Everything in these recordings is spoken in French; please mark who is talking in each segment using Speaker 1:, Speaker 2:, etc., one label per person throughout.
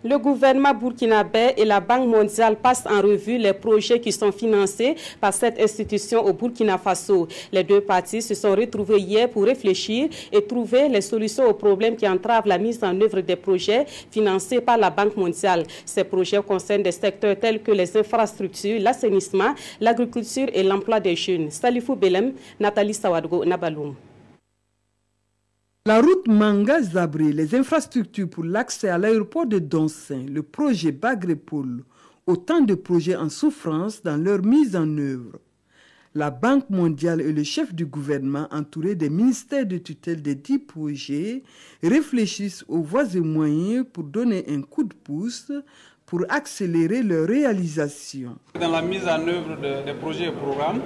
Speaker 1: Le gouvernement burkinabé et la Banque mondiale passent en revue les projets qui sont financés par cette institution au Burkina Faso. Les deux parties se sont retrouvées hier pour réfléchir et trouver les solutions aux problèmes qui entravent la mise en œuvre des projets financés par la Banque mondiale. Ces projets concernent des secteurs tels que les infrastructures, l'assainissement, l'agriculture et l'emploi des jeunes. Salifou Belem, Nathalie Sawadgo, Nabaloum.
Speaker 2: La route Manga-Zabré, les infrastructures pour l'accès à l'aéroport de Donsin, le projet Bagrepoul, autant de projets en souffrance dans leur mise en œuvre. La Banque mondiale et le chef du gouvernement, entourés des ministères de tutelle des 10 projets, réfléchissent aux voies et moyens pour donner un coup de pouce pour accélérer leur réalisation.
Speaker 3: Dans la mise en œuvre des projets et programmes,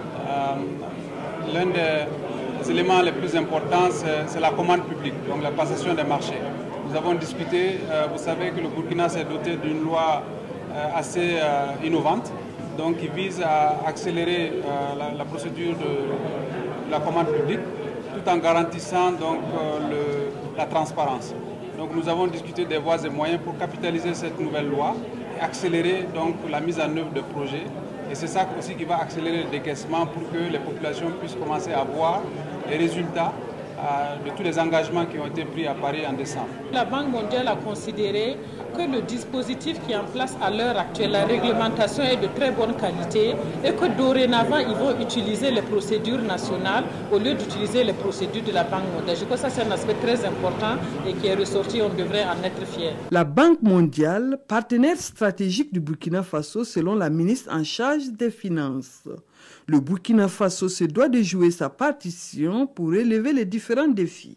Speaker 3: l'un des éléments les plus importants, c'est la commande publique, donc la passation des marchés. Nous avons discuté, vous savez que le Burkina s'est doté d'une loi assez innovante, donc qui vise à accélérer la procédure de la commande publique, tout en garantissant donc la transparence. Donc nous avons discuté des voies et moyens pour capitaliser cette nouvelle loi et accélérer donc la mise en œuvre de projets. Et c'est ça aussi qui va accélérer le décaissement pour que les populations puissent commencer à voir les résultats de tous les engagements qui ont été pris à Paris en décembre.
Speaker 4: La Banque mondiale a considéré que le dispositif qui est en place à l'heure actuelle, la réglementation est de très bonne qualité et que dorénavant ils vont utiliser les procédures nationales au lieu d'utiliser les procédures de la Banque mondiale. Je crois que ça c'est un aspect très important et qui est ressorti, on devrait en être fiers.
Speaker 2: La Banque mondiale, partenaire stratégique du Burkina Faso selon la ministre en charge des Finances. Le Burkina Faso se doit de jouer sa partition pour relever les différents défis.